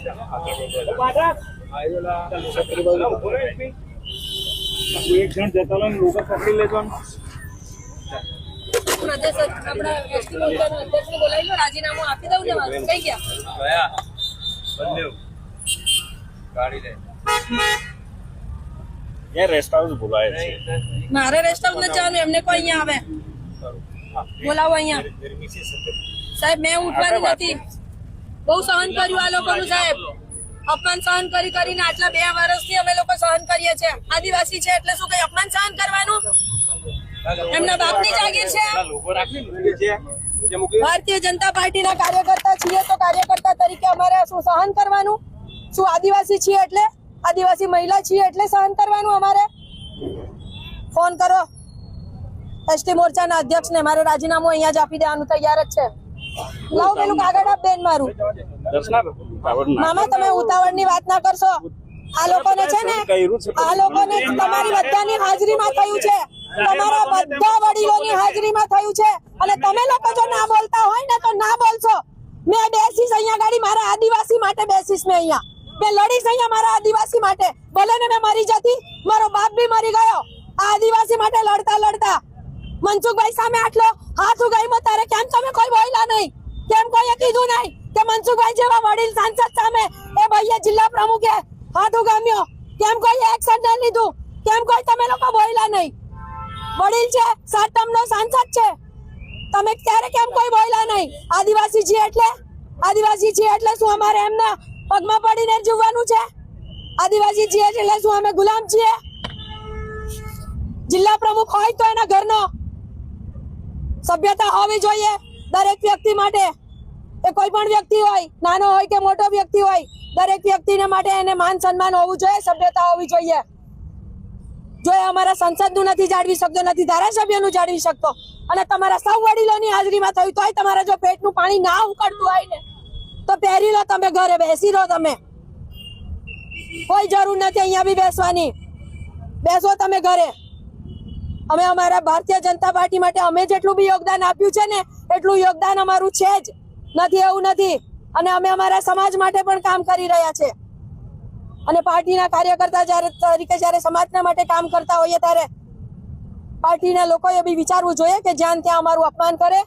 એક જણ જતા લો લોકો પકડી લેજો પ્રદેશ આપણા એસટી મોરચાના અધ્યક્ષને બોલાવી લો, રાજીનામું આપી દઉં ને વાત કઈ ગયા બંને ગાડી લે ये रेस्ट हाउस बुलाए છે મારે રેસ્ટ હાઉસ નથી જવાનું, એમને કોઈ અહીંયા આવે બોલાવો અહીંયા સાહેબ. મેં ઉઠવાની નથી, બહુ સહન કર્યું આ લોકોનું સાહેબ, અપમાન સહન કરી કરીને આટલા 2 વર્ષથી અમે લોકો સહન કરીએ છીએ. આદિવાસી છે એટલે શું કઈ અપમાન સહન કરવાનું? એમના બાપની જાગીર છે. ભારતીય જનતા પાર્ટીના કાર્યકર્તા છીએ તો કાર્યકર્તા તરીકે અમારે શું સહન કરવાનું? શું આદિવાસી છીએ એટલે, આદિવાસી મહિલા છીએ એટલે સહન કરવાનું અમારે? ફોન કરો એસટી મોરચાના અધ્યક્ષને, મારે રાજીનામું અહીંયા જ આપી દેવાનું તૈયાર જ છે. લાવ પેલું કાગળ આપ બેન મારું. મામા તમે ઉતાવળની વાત ના કરશો. આ લોકોને છે ને, આ લોકોને તમારી બધાની હાજરીમાં થયું છે, તમારા બધા વડીલોની હાજરીમાં થયું છે, અને તમે લોકો જો ના બોલતા હોય ને તો ના બોલશો. મેં બેસીશ અહીંયા ગાડી, મારા આદિવાસી માટે બેસીશ. મેં અહીંયા મેં લડીશ અહીંયા મારા આદિવાસી માટે. ભલે ને મેં મરી જતી, મારો બાપ બી મરી ગયો આ આદિવાસી માટે લડતા લડતા. મનસુખભાઈ સામે આટલો હાથ ઉગાડ્યો તારે કેમ તમે કોઈ બોલ્યા નહીં? કેમ કોઈએ કીધું નહીં કે મનસુખભાઈ જેવા વડીલ સાંસદ સામે એ ભાઈએ જિલ્લા પ્રમુખે હાથ ઉગામ્યો? કેમ કોઈ એક્શન ન લીધું? કેમ કોઈ તમે લોકો બોલ્યા નહીં? વડીલ છે, 7 ટર્મનો સાંસદ છે, તમે ત્યારે કેમ કોઈ બોલ્યા નહીં? આદિવાસી છીએ એટલે, આદિવાસી છીએ એટલે શું અમારે એમના પગમાં પડીને જીવવાનું છે? આદિવાસી છીએ એટલે શું અમે ગુલામ છીએ? જિલ્લા પ્રમુખ હોય તો એના ઘરનો સભ્યતા હોવી જોઈએ દરેક વ્યક્તિ માટે. એ કોઈ પણ વ્યક્તિ હોય, નાનો હોય કે મોટો વ્યક્તિ હોય, દરેક વ્યક્તિને માટે એને માન સન્માન હોવું જોઈએ, સભ્યતા હોવી જોઈએ. જો એ અમારા સંસદનું નથી જાળવી શકતો, નથી ધારાસભ્યનું જાળવી શકતો, અને તમારા સૌ વડીલોની હાજરીમાં થયું તોય તમારા જો પેટનું પાણી ના ઉકળતું હોય ને તો પહેરી લો, તમે ઘરે બેસી રહો. તમે કોઈ જરૂર નથી અહીંયા બી બેસવાની, બેસો તમે ઘરે. અમે અમારા ભારતીય જનતા પાર્ટી માટે અમે જેટલું બી યોગદાન આપ્યું છે ને એટલું યોગદાન અમારું છે જ, નથી એવું નથી. અને અમે અમારા સમાજ માટે પણ કામ કરી રહ્યા છે. અને પાર્ટીના કાર્યકર્તા તરીકે જ્યારે સમાજના માટે કામ કરતા હોઈએ ત્યારે પાર્ટીના લોકોએ બી વિચારવું જોઈએ કે જ્યાં ત્યાં અમારું અપમાન કરે